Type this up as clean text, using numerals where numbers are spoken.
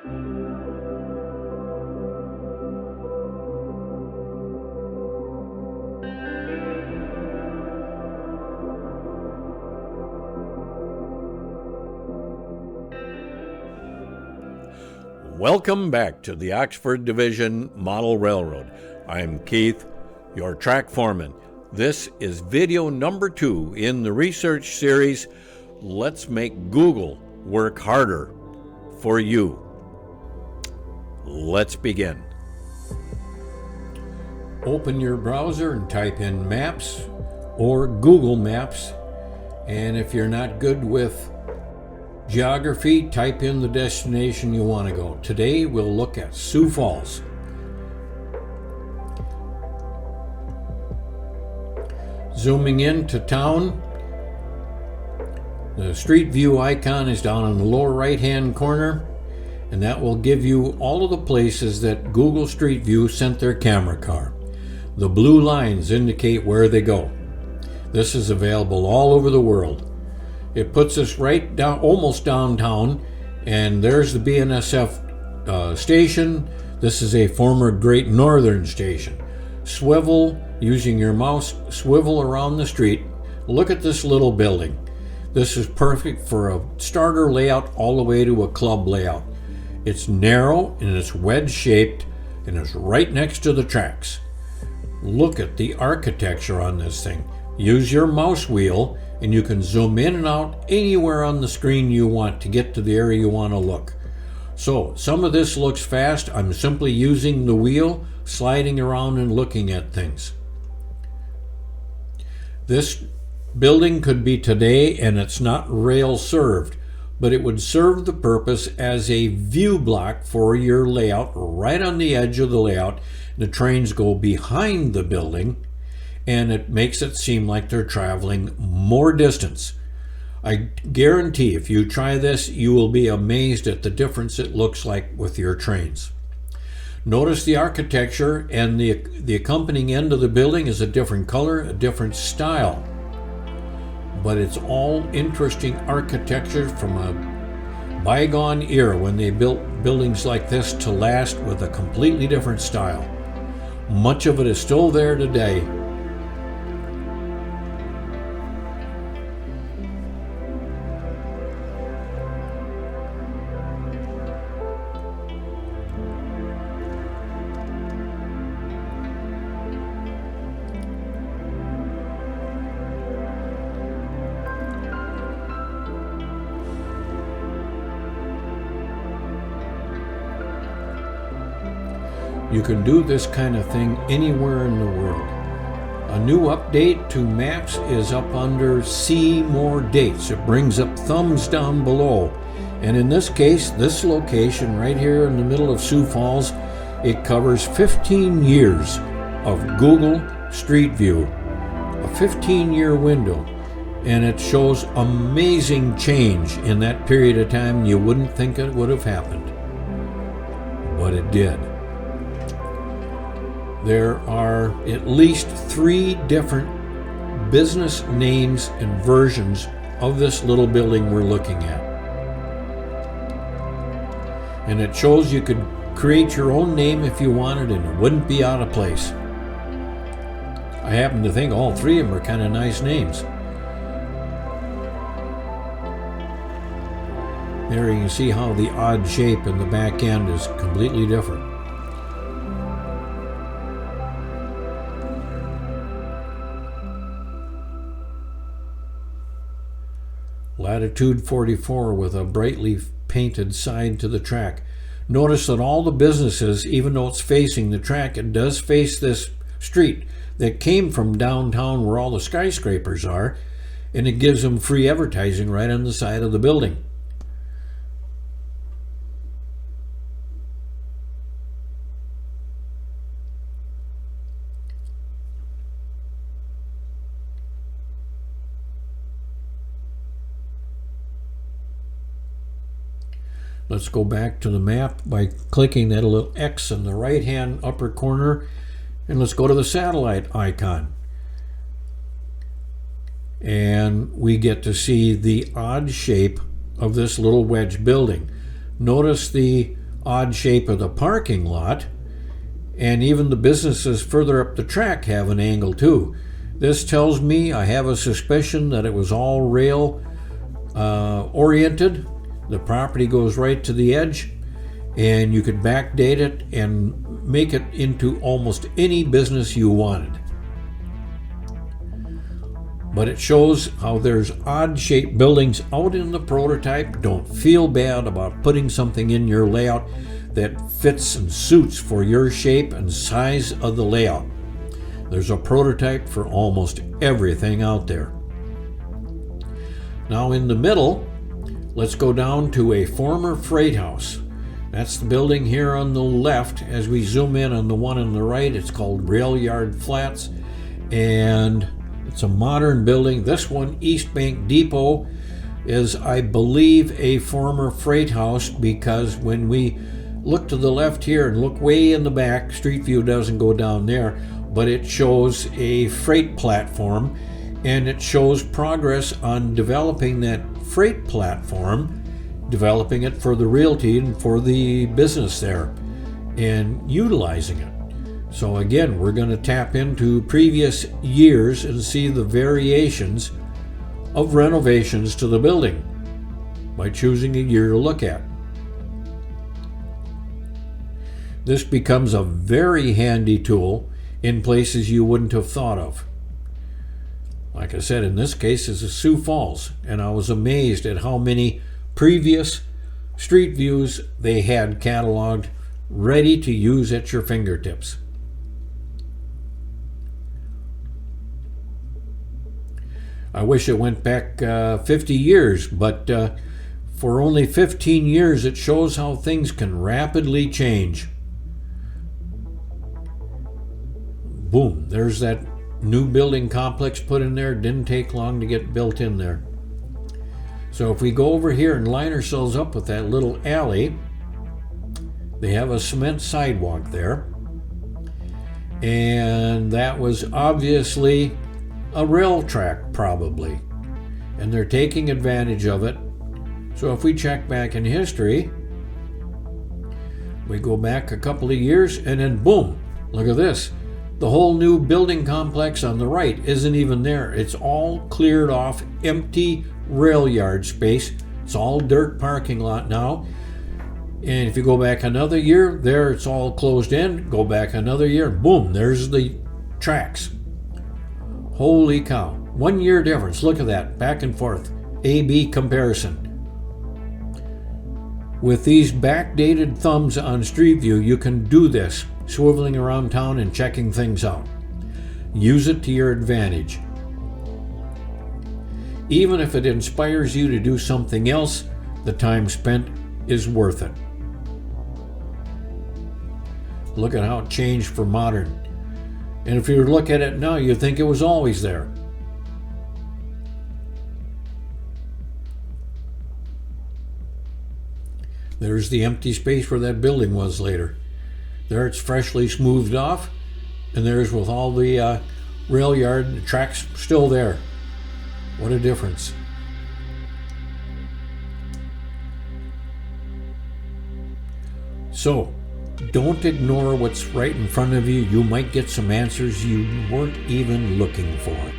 Welcome back to the Oxford Division Model Railroad. I'm Keith, your track foreman. This is video number 2 in the research series, Let's Make Google Work Harder for You. Let's begin. Open your browser and type in Maps or Google Maps. And if you're not good with geography, type in the destination you want to go. Today we'll look at Sioux Falls. Zooming into town, the street view icon is down in the lower right hand corner, and that will give you all of the places that Google Street View sent their camera car. The blue lines indicate where they go. This is available all over the world. It puts us right down, almost downtown, and there's the BNSF station. This is a former Great Northern station. Swivel, using your mouse, swivel around the street. Look at this little building. This is perfect for a starter layout all the way to a club layout. It's narrow and it's wedge-shaped, and it's right next to the tracks. Look at the architecture on this thing. Use your mouse wheel and you can zoom in and out anywhere on the screen you want to get to the area you want to look. So some of this looks fast. I'm simply using the wheel, sliding around and looking at things. This building could be today and it's not rail served, but it would serve the purpose as a view block for your layout right on the edge of the layout. The trains go behind the building, and it makes it seem like they're traveling more distance. I guarantee if you try this, you will be amazed at the difference it looks like with your trains. Notice the architecture, and the accompanying end of the building is a different color, a different style. But it's all interesting architecture from a bygone era when they built buildings like this to last with a completely different style. Much of it is still there today. You can do this kind of thing anywhere in the world. A new update to Maps is up under See More Dates. It brings up thumbs down below. And in this case, this location right here in the middle of Sioux Falls, it covers 15 years of Google Street View, a 15-year window. And it shows amazing change in that period of time. You wouldn't think it would have happened, but it did. There are at least 3 different business names and versions of this little building we're looking at. And it shows you could create your own name if you wanted, and it wouldn't be out of place. I happen to think all 3 of them are kind of nice names. There you can see how the odd shape in the back end is completely different. Latitude 44 with a brightly painted side to the track. Notice that all the businesses, even though it's facing the track, it does face this street that came from downtown where all the skyscrapers are, and it gives them free advertising right on the side of the building. Let's go back to the map by clicking that little X in the right hand upper corner, and let's go to the satellite icon. And we get to see the odd shape of this little wedge building. Notice the odd shape of the parking lot, and even the businesses further up the track have an angle too. This tells me, I have a suspicion, that it was all rail oriented. The property goes right to the edge, and you could backdate it and make it into almost any business you wanted. But it shows how there's odd shaped buildings out in the prototype. Don't feel bad about putting something in your layout that fits and suits for your shape and size of the layout. There's a prototype for almost everything out there. Now in the middle, let's go down to a former freight house. That's the building here on the left. As we zoom in on the one on the right, it's called Rail Yard Flats, and it's a modern building. This one, East Bank Depot, is, I believe, a former freight house, because when we look to the left here and look way in the back, Street View doesn't go down there, but it shows a freight platform, and it shows progress on developing that freight platform, developing it for the realty and for the business there, and utilizing it. So again, we're going to tap into previous years and see the variations of renovations to the building by choosing a year to look at. This becomes a very handy tool in places you wouldn't have thought of. Like I said, in this case, is Sioux Falls, and I was amazed at how many previous street views they had cataloged ready to use at your fingertips. I wish it went back 50 years, but for only 15 years, it shows how things can rapidly change. Boom, there's that new building complex put in there. Didn't take long to get built in there. So if we go over here and line ourselves up with that little alley, they have a cement sidewalk there. And that was obviously a rail track, probably, and they're taking advantage of it. So if we check back in history, we go back a couple of years, and then boom, look at this. The whole new building complex on the right isn't even there. It's all cleared off, empty rail yard space. It's all dirt parking lot now. And if you go back another year, there it's all closed in. Go back another year, boom, there's the tracks. Holy cow. 1 year difference. Look at that. Back and forth. A-B comparison. With these backdated thumbs on Street View, you can do this, swiveling around town and checking things out. Use it to your advantage. Even if it inspires you to do something else, the time spent is worth it. Look at how it changed for modern. And if you look at it now, you think it was always there. There's the empty space where that building was later. There it's freshly smoothed off, and there's with all the rail yard and the tracks still there. What a difference. So, don't ignore what's right in front of you. You might get some answers you weren't even looking for.